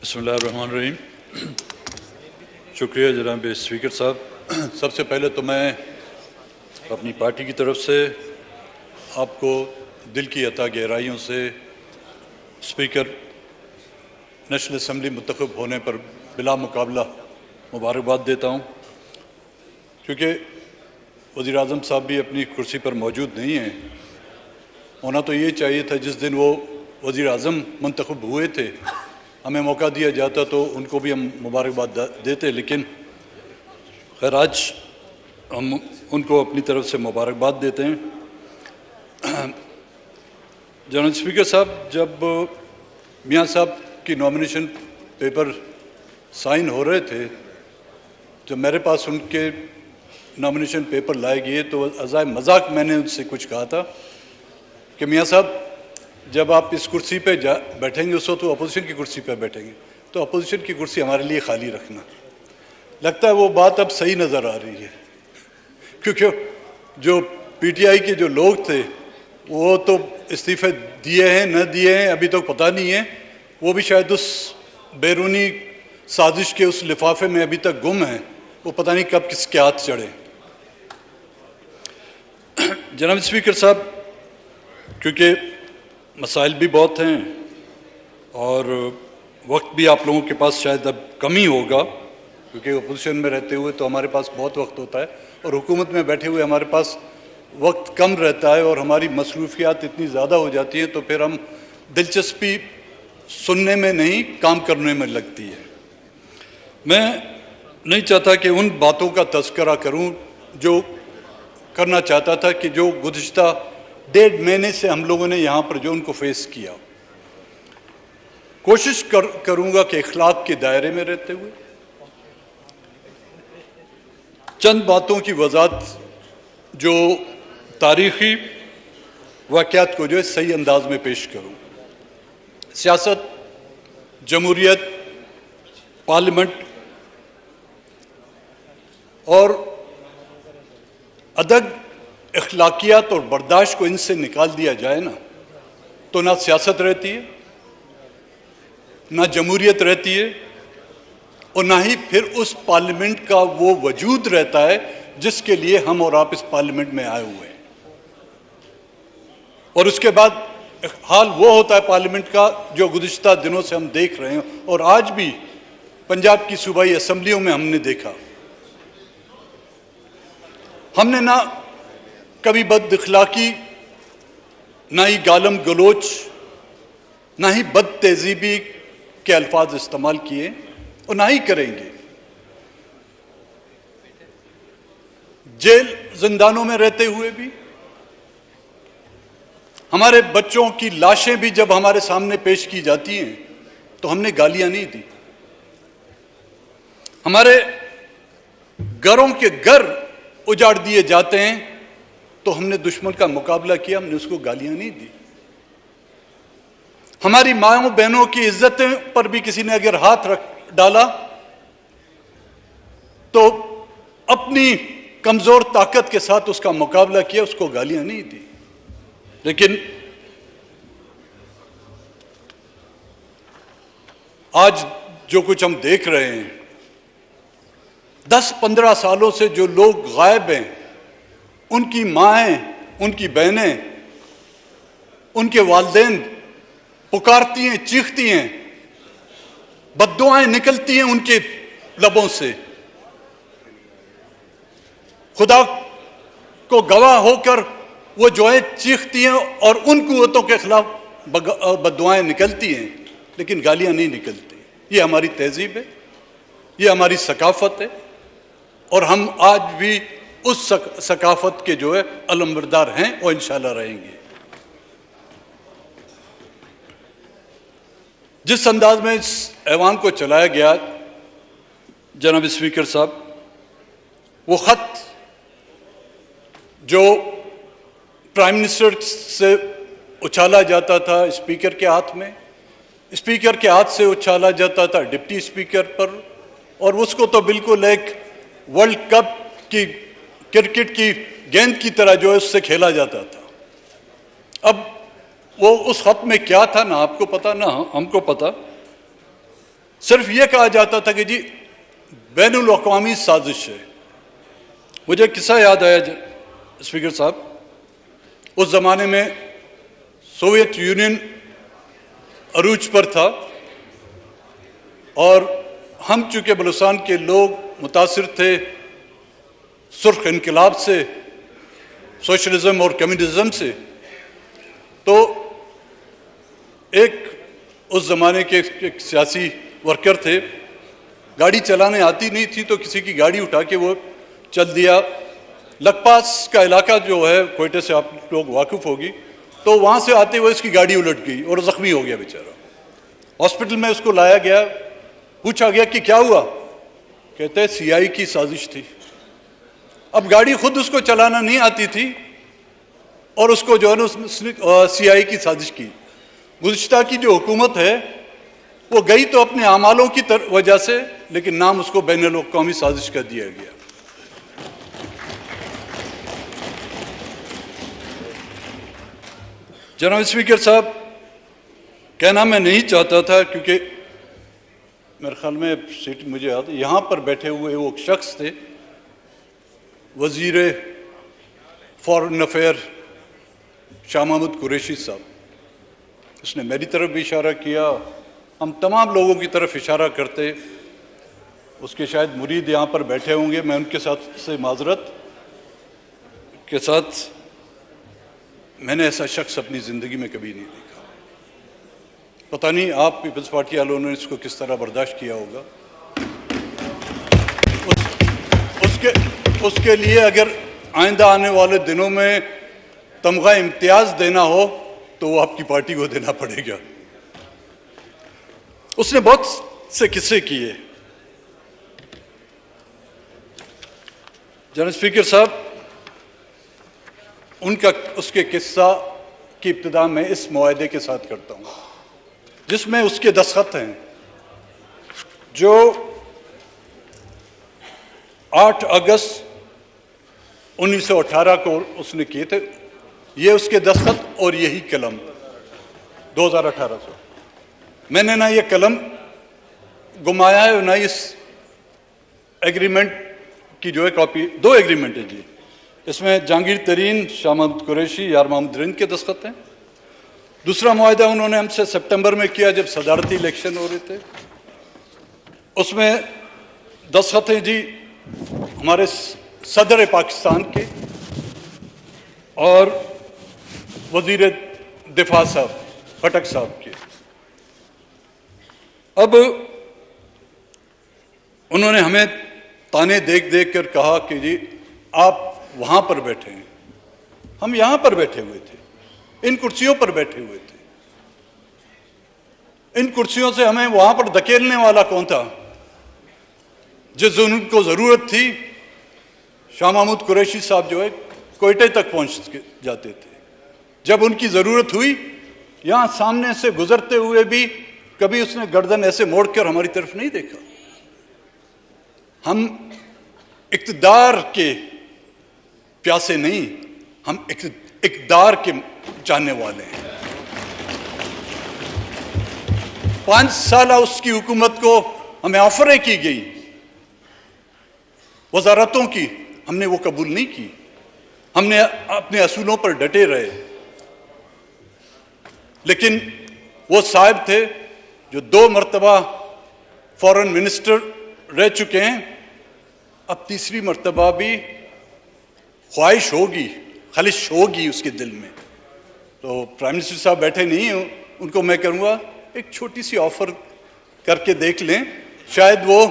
बिस्मिल्लाहिर्रहमानिर्रहीम। शुक्रिया जनाब स्पीकर साहब। सबसे पहले तो मैं अपनी पार्टी की तरफ से आपको दिल की अता गहराइयों से स्पीकर नेशनल असम्बली मुंतखब होने पर बिला मुकाबला मुबारकबाद देता हूँ, क्योंकि वज़ीर-ए-आज़म साहब भी अपनी कुर्सी पर मौजूद नहीं हैं। होना तो ये चाहिए था जिस दिन वो वज़ीर-ए-आज़म मुंतखब हुए थे, हमें मौका दिया जाता तो उनको भी हम मुबारकबाद देते, लेकिन खैर आज हम उनको अपनी तरफ से मुबारकबाद देते हैं। जनाब स्पीकर साहब, जब मियाँ साहब की नॉमिनेशन पेपर साइन हो रहे थे, जब मेरे पास उनके नॉमिनेशन पेपर लाए गए तो अज़ाए मजाक मैंने उनसे कुछ कहा था कि मियाँ साहब, जब आप इस कुर्सी पे बैठेंगे उस वक्त तो अपोजिशन की कुर्सी पे बैठेंगे, तो अपोजिशन की कुर्सी हमारे लिए खाली रखना। लगता है वो बात अब सही नज़र आ रही है, क्योंकि जो पीटीआई के जो लोग थे वो तो इस्तीफ़े दिए हैं न दिए हैं अभी तक पता नहीं है, वो भी शायद उस बैरूनी साजिश के उस लिफाफे में अभी तक गुम हैं, वो पता नहीं कब किसके हाथ चढ़े। जनाब स्पीकर साहब, क्योंकि मसाइल भी बहुत हैं और वक्त भी आप लोगों के पास शायद अब कम ही होगा, क्योंकि अपोजिशन में रहते हुए तो हमारे पास बहुत वक्त होता है और हुकूमत में बैठे हुए हमारे पास वक्त कम रहता है और हमारी मसरूफियात इतनी ज़्यादा हो जाती हैं तो फिर हम दिलचस्पी सुनने में नहीं काम करने में लगती है। मैं नहीं चाहता कि उन बातों का तज़किरा करूं जो करना चाहता था कि जो गुज़िश्ता 1.5 महीने से हम लोगों ने यहाँ पर जो उनको फेस किया। कोशिश करूँगा कि इखलाक के दायरे में रहते हुए चंद बातों की वजाहत जो तारीख़ी वाक़यात को जो है सही अंदाज में पेश करूँ। सियासत, जमहूरियत, पार्लियामेंट और अदब अखलाकियात और बर्दाश्त को इनसे निकाल दिया जाए ना, तो ना सियासत रहती है, ना जमहूरियत रहती है और ना ही फिर उस पार्लियामेंट का वो वजूद रहता है जिसके लिए हम और आप इस पार्लियामेंट में आए हुए हैं। और उसके बाद हाल वो होता है पार्लियामेंट का जो गुज़िश्ता दिनों से हम देख रहे हैं और आज भी पंजाब की सूबाई असम्बलियों में हमने देखा। हमने ना कभी बदअखलाकी, ना ही गालम गलोच, ना ही बद तहजीबी के अल्फाज इस्तेमाल किए और ना ही करेंगे। जेल जिंदानों में रहते हुए भी, हमारे बच्चों की लाशें भी जब हमारे सामने पेश की जाती हैं तो हमने गालियां नहीं दी। हमारे घरों के घर उजाड़ दिए जाते हैं तो हमने दुश्मन का मुकाबला किया, हमने उसको गालियां नहीं दी। हमारी माओं बहनों की इज्जतें पर भी किसी ने अगर हाथ रख डाला तो अपनी कमजोर ताकत के साथ उसका मुकाबला किया, उसको गालियां नहीं दी। लेकिन आज जो कुछ हम देख रहे हैं, 10-15 सालों से जो लोग गायब हैं, उनकी माएँ, उनकी बहनें, उनके वालिदैन पुकारती हैं, चीखती हैं, बद्दुआएं निकलती हैं उनके लबों से। खुदा को गवाह होकर वो जो है चीखती हैं और उन कुव्वतों के खिलाफ बद्दुआएं निकलती हैं, लेकिन गालियां नहीं निकलती। ये हमारी तहजीब है, ये हमारी सकाफत है और हम आज भी उस सकाफत के जो है अलमबरदार हैं और इंशाल्लाह रहेंगे। जिस अंदाज में इस ऐवान को चलाया गया जनाब स्पीकर साहब, वो खत जो प्राइम मिनिस्टर से उछाला जाता था स्पीकर के हाथ में, स्पीकर के हाथ से उछाला जाता था डिप्टी स्पीकर पर, और उसको तो बिल्कुल एक वर्ल्ड कप की क्रिकेट की गेंद की तरह जो है उससे खेला जाता था। अब वो उस खत में क्या था ना आपको पता ना हमको पता, सिर्फ ये कहा जाता था कि जी बैनुल अक़वामी साजिश है। मुझे किस्सा याद आया स्पीकर साहब, उस ज़माने में सोवियत यूनियन अरूज पर था और हम चूँकि बलूचिस्तान के लोग मुतासिर थे सुर्ख इनकलाब से, सोशलिज्म और कम्युनिज्म से, तो एक उस ज़माने के एक सियासी वर्कर थे, गाड़ी चलाने आती नहीं थी तो किसी की गाड़ी उठा के वो चल दिया। लखपास का इलाका जो है कोयटे से आप लोग वाकिफ़ होगी, तो वहाँ से आते हुए इसकी गाड़ी उलट गई और ज़ख्मी हो गया बेचारा। हॉस्पिटल में उसको लाया गया, पूछा गया कि क्या हुआ, कहते हैं सीआई की साजिश थी। अब गाड़ी खुद उसको चलाना नहीं आती थी और उसको जो है ना उसने सीआई की साजिश की। गुज़िश्ता की जो हुकूमत है वो गई तो अपने आमालों की वजह से, लेकिन नाम उसको बैनुल अक़वामी साजिश कर दिया गया। जनाब स्पीकर साहब, कहना मैं नहीं चाहता था क्योंकि मेरे ख्याल में सीट मुझे याद, यहाँ पर बैठे हुए वो शख्स थे वज़ीर फ़ॉरेन अफेयर शाह महमूद कुरैशी साहब। उसने मेरी तरफ भी इशारा किया, हम तमाम लोगों की तरफ इशारा करते। उसके शायद मुरीद यहाँ पर बैठे होंगे, मैं उनके साथ से माजरत के साथ, मैंने ऐसा शख्स अपनी ज़िंदगी में कभी नहीं देखा। पता नहीं आप पीपल्स पार्टी वालों ने इसको किस तरह बर्दाश्त किया होगा। उसके लिए अगर आइंदा आने वाले दिनों में तमगा इम्तियाज़ देना हो तो वो आपकी पार्टी को देना पड़ेगा। उसने बहुत से किस्से किए। जनाब स्पीकर साहब, उसके किस्सा की इब्तिदा मैं इस मुआहदे के साथ करता हूँ जिसमें उसके दस्तखत हैं, जो 8 अगस्त 1918 को उसने किए थे। ये उसके दस्तखत और यही कलम 2018 से। मैंने ना ये कलम गुमाया है ना इस एग्रीमेंट की जो है कॉपी। 2 एग्रीमेंट है जी, इसमें जहांगीर तरीन, शाह महमूद कुरैशी, यार मोहम्मद रिंद के दस्तखत हैं। दूसरा मुआहदा उन्होंने हमसे सितंबर में किया जब सदारती इलेक्शन हो रहे थे। उसमें दस्तखत हैं जी हमारे सदर पाकिस्तान के और वज़ीर दिफा साहब खटक साहब के। अब उन्होंने हमें ताने देख देख कर कहा कि जी आप वहाँ पर बैठे हैं, हम यहाँ पर बैठे हुए थे, इन कुर्सियों पर बैठे हुए थे। इन कुर्सियों से हमें वहाँ पर धकेलने वाला कौन था? जिस उनको ज़रूरत थी, शाह महमूद कुरैशी साहब जो है कोयटे तक पहुँच जाते थे। जब उनकी ज़रूरत हुई, यहाँ सामने से गुजरते हुए भी कभी उसने गर्दन ऐसे मोड़कर हमारी तरफ नहीं देखा। हम इक़्तिदार के प्यासे नहीं, हम इक़्तिदार के चाहने वाले हैं। 5 साल उसकी हुकूमत को हमें ऑफरें की गई वजारतों की, हमने वो कबूल नहीं की। हमने अपने असूलों पर डटे रहे। लेकिन वो साहब थे जो 2 मरतबा फॉरेन मिनिस्टर रह चुके हैं। अब तीसरी मरतबा भी ख्वाहिश होगी, खलिश होगी उसके दिल में। तो प्राइम मिनिस्टर साहब बैठे नहीं हैं, उनको मैं कहूँगा एक छोटी सी ऑफर करके देख लें, शायद वो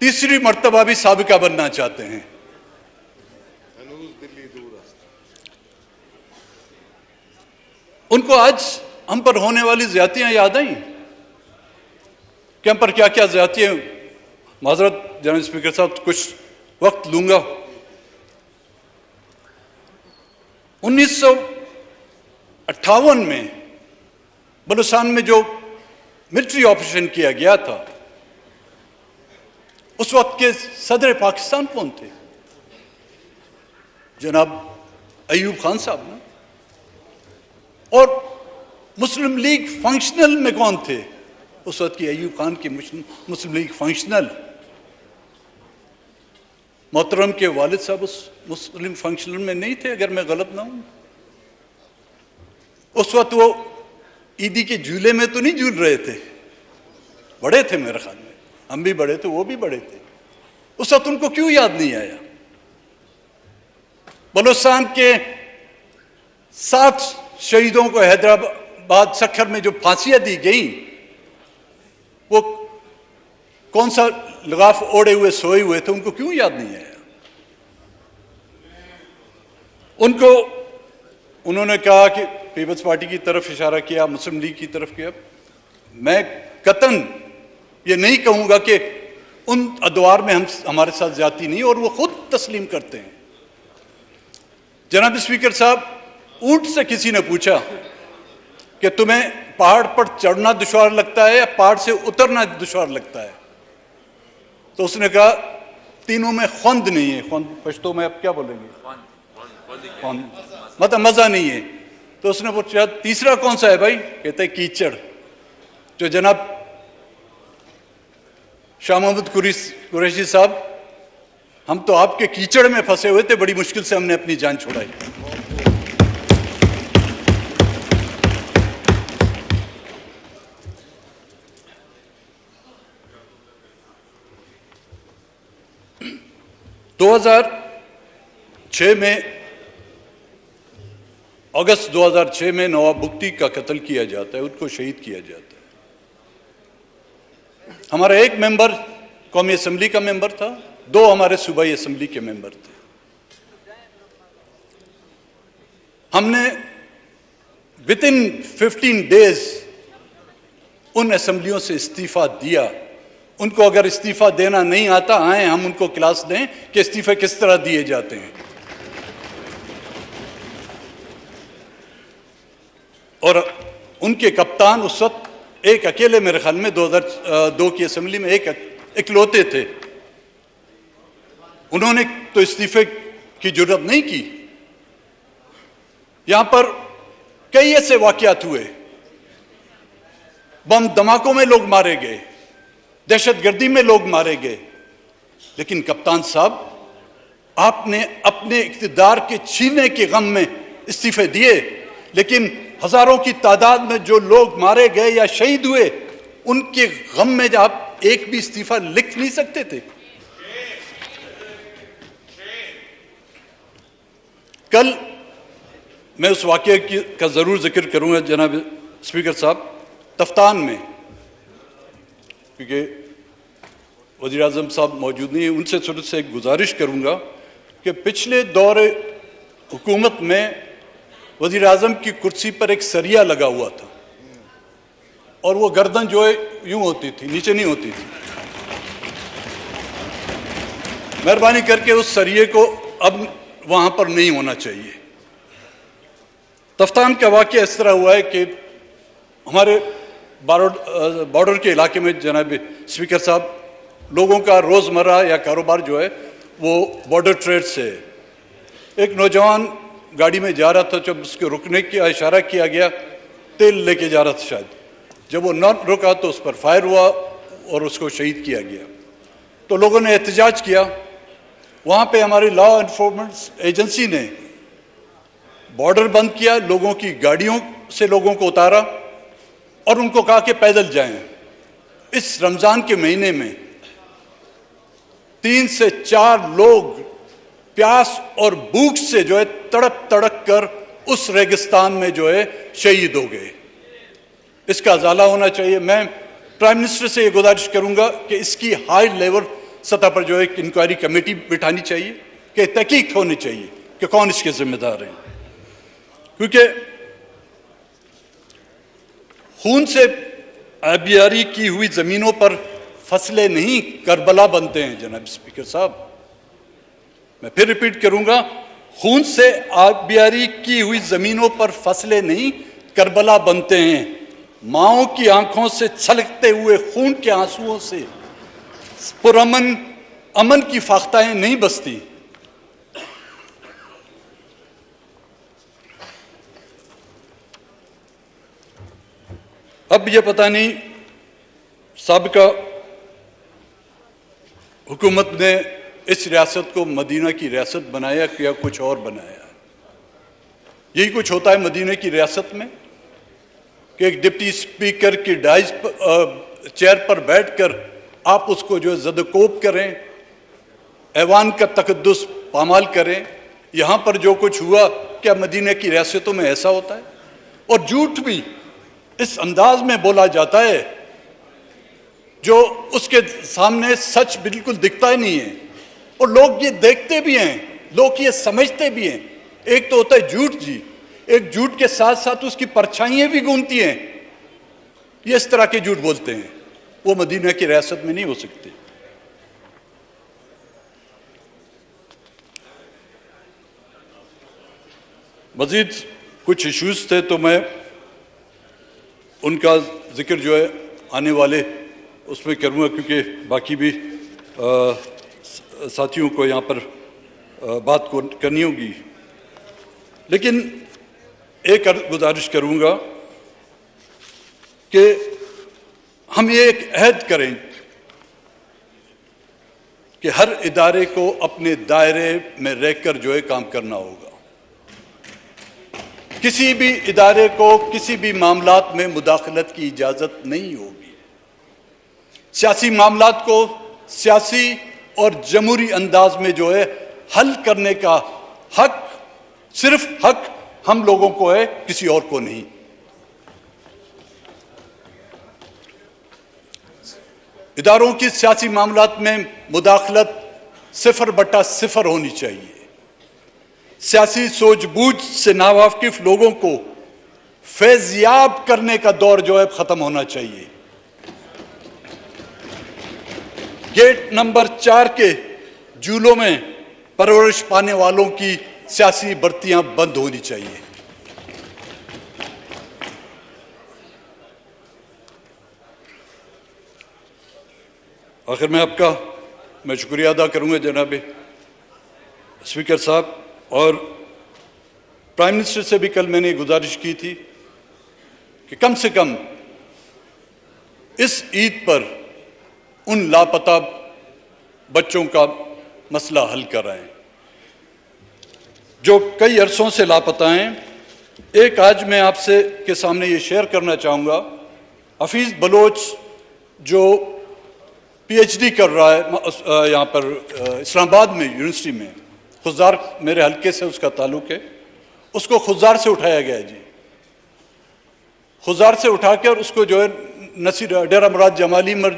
तीसरी मरतबा भी साबिका बनना चाहते हैं। उनको आज हम पर होने वाली ज्यादतियां याद आई कि हम पर क्या क्या ज्यादतियां। माजरत जनरल स्पीकर साहब, कुछ वक्त लूंगा। 1958 में बलूचिस्तान में जो मिलिट्री ऑपरेशन किया गया था, उस वक्त के सदर पाकिस्तान कौन थे? जनाब अयूब खान साहब ना। और मुस्लिम लीग फंक्शनल में कौन थे? उस वक्त की अयूब खान की मुस्लिम लीग फंक्शनल, मोहतरम के वालिद साहब उस मुस्लिम फंक्शनल में नहीं थे अगर मैं गलत ना हूं। उस वक्त वो ईदी के झूले में तो नहीं झूल रहे थे, बड़े थे मेरे ख्याल में, हम भी बड़े थे, वो भी बड़े थे। उस वक्त उनको क्यों याद नहीं आया? बलूचिस्तान के 7 शहीदों को हैदराबाद सखर में जो फांसियां दी गई, वो कौन सा लगाफ ओढ़े हुए सोए हुए थे, उनको क्यों याद नहीं आया? उन्होंने कहा कि पीपल्स पार्टी की तरफ इशारा किया, मुस्लिम लीग की तरफ किया। मैं कतन ये नहीं कहूंगा कि उन अदवार में हमारे साथ ज्यादती नहीं, और वो खुद तस्लीम करते हैं। जनाब स्पीकर साहब, ऊंट से किसी ने पूछा कि तुम्हें पहाड़ पर चढ़ना दुश्वार लगता है या पहाड़ से उतरना दुश्वार लगता है? तो उसने कहा तीनों में ख्वंद नहीं है। ख्वंद पश्तो में आप क्या बोलेंगे? ख्वंद मतलब मजा नहीं है। तो उसने पूछा तीसरा कौन सा है भाई? कहते हैं कीचड़। जो जनाब शाह महमूद कुरैशी साहब, हम तो आपके कीचड़ में फंसे हुए थे, बड़ी मुश्किल से हमने अपनी जान छुड़ाई। अगस्त 2006 में नवाब बुख्ती का कत्ल किया जाता है, उनको शहीद किया जाता है। हमारा एक मेंबर कौमी असम्बली का मेंबर था, 2 हमारे सूबाई असम्बली के मेंबर थे। हमने विदिन 15 डेज उन असम्बलियों से इस्तीफा दिया। उनको अगर इस्तीफा देना नहीं आता, आए हम उनको क्लास दें कि इस्तीफे किस तरह दिए जाते हैं। और उनके कप्तान उस वक्त एक अकेले, मेरे ख्याल में 2002 की असम्बली में एक इकलौते थे। उन्होंने तो इस्तीफे की जरूरत नहीं की। यहां पर कई ऐसे वाकयात हुए, बम धमाकों में लोग मारे गए, दहशतगर्दी में लोग मारे गए, लेकिन कप्तान साहब आपने अपने इख्तिदार के छीनने के गम में इस्तीफे दिए, लेकिन हजारों की तादाद में जो लोग मारे गए या शहीद हुए, उनके गम में आप एक भी इस्तीफा लिख नहीं सकते थे। कल मैं उस वाकये का जरूर जिक्र करूंगा जनाब स्पीकर साहब, तफ्तान में, क्योंकि वज़ीर आज़म साहब मौजूद नहीं है, उनसे थोड़ी से एक गुजारिश करूंगा कि पिछले दौरे हुकूमत में वज़ीर आज़म की कुर्सी पर एक सरिया लगा हुआ था, और वो गर्दन जो है यूं होती थी, नीचे नहीं होती थी। मेहरबानी करके उस सरिये को अब वहां पर नहीं होना चाहिए। तफ्तान का वाकया इस तरह हुआ है कि हमारे बॉर्डर के इलाके में जनाब स्पीकर साहब, लोगों का रोज़मर्रा या कारोबार जो है वो बॉर्डर ट्रेड से है। एक नौजवान गाड़ी में जा रहा था, जब उसके रुकने का इशारा किया गया, तेल लेके जा रहा था शायद, जब वो न रुका तो उस पर फायर हुआ और उसको शहीद किया गया। तो लोगों ने एहतजाज किया। वहाँ पे हमारी लॉ एनफोर्समेंट एजेंसी ने बॉर्डर बंद किया, लोगों की गाड़ियों से लोगों को उतारा और उनको कहा कि पैदल जाएं। इस रमज़ान के महीने में 3 से 4 लोग प्यास और भूख से जो है तड़प तड़प कर उस रेगिस्तान में जो है शहीद हो गए। इसका अजाला होना चाहिए। मैं प्राइम मिनिस्टर से ये गुजारिश करूंगा कि इसकी हाई लेवल सतह पर जो है एक इंक्वायरी कमेटी बिठानी चाहिए, कि तहकीक होनी चाहिए कि कौन इसके जिम्मेदार हैं। क्योंकि खून से आबियारी की हुई जमीनों पर फसलें नहीं करबला बनते हैं जनाब स्पीकर साहब। मैं फिर रिपीट करूंगा, खून से आबियारी की हुई जमीनों पर फसलें नहीं करबला बनते हैं। माओं की आंखों से छलकते हुए खून के आंसुओं से पुरअमन अमन की फाख्ताएं नहीं बसती। अब ये पता नहीं साबिका हुकूमत ने इस रियासत को मदीना की रियासत बनाया या कुछ और बनाया? यही कुछ होता है मदीने की रियासत में कि एक डिप्टी स्पीकर की डाइस चेयर पर बैठकर आप उसको जो ज़दकोब करें, ऐवान का तकद्दुस पामाल करें। यहाँ पर जो कुछ हुआ, क्या मदीने की रियासतों में ऐसा होता है? और झूठ भी इस अंदाज में बोला जाता है जो उसके सामने सच बिल्कुल दिखता ही नहीं है, और लोग ये देखते भी हैं, लोग ये समझते भी हैं। एक तो होता है झूठ जी, एक झूठ के साथ साथ उसकी परछाइयां भी गूंजती हैं। ये इस तरह के झूठ बोलते हैं, वो मदीना की रियासत में नहीं हो सकते। मजीद कुछ इश्यूज थे तो मैं उनका जिक्र जो है आने वाले उसमें करूँगा, क्योंकि बाकी भी साथियों को यहाँ पर बात को करनी होगी। लेकिन एक गुजारिश करूँगा कि हम ये एक अहद करें कि हर इदारे को अपने दायरे में रहकर जो है काम करना होगा। किसी भी इदारे को किसी भी मामलात में मुदाखलत की इजाज़त नहीं होगी। सियासी मामलात को सियासी और जमहूरी अंदाज में जो है हल करने का हक, सिर्फ हक हम लोगों को है, किसी और को नहीं। इदारों की सियासी मामलात में मुदाखलत 0/0 होनी चाहिए। सियासी सूझबूझ से नावाकिफ लोगों को फैज़याब करने का दौर जो है ख़त्म होना चाहिए। गेट नंबर 4 के झूलों में परवरिश पाने वालों की सियासी भर्तियां बंद होनी चाहिए। आखिर में मैं शुक्रिया अदा करूंगा जनाब स्पीकर साहब, और प्राइम मिनिस्टर से भी कल मैंने गुजारिश की थी कि कम से कम इस ईद पर उन लापता बच्चों का मसला हल कराएं जो कई अरसों से लापता हैं। एक आज मैं आपसे के सामने ये शेयर करना चाहूँगा। हफीज़ बलोच जो पीएचडी कर रहा है यहाँ पर इस्लामाबाद में यूनिवर्सिटी में, खुजार मेरे हल्के से उसका ताल्लुक़ है, उसको खुजार से उठाया गया जी। खुजार से उठा कर उसको जो है नसीर डेरा मुराद जमाली में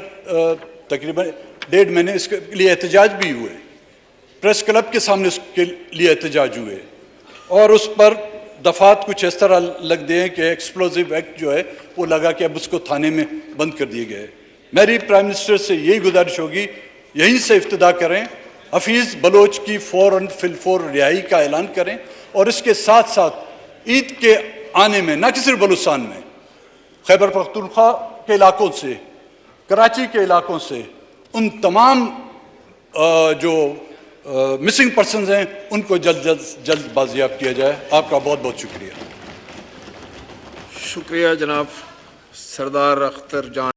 तकरीबन 1.5 महीने इसके लिए एहतजाज भी हुए, प्रेस क्लब के सामने उसके लिए एहतजाज हुए, और उस पर दफात कुछ इस तरह लग दिए कि एक्सप्लोजिव एक्ट जो है वो लगा कि अब उसको थाने में बंद कर दिए गए। मेरी प्राइम मिनिस्टर से यही गुजारिश होगी, यहीं से इब्तिदा करें, हफीज़ बलोच की फ़ौरन फिलफौर रिहाई का ऐलान करें, और इसके साथ साथ ईद के आने में न कि सिर्फ बलूचिस्तान में, खैबर पख्तूनख्वा के इलाकों से, कराची के इलाकों से उन तमाम जो मिसिंग पर्सनस हैं उनको जल्द बाजियाब किया जाए। आपका बहुत बहुत शुक्रिया। शुक्रिया जनाब सरदार अख्तर जान।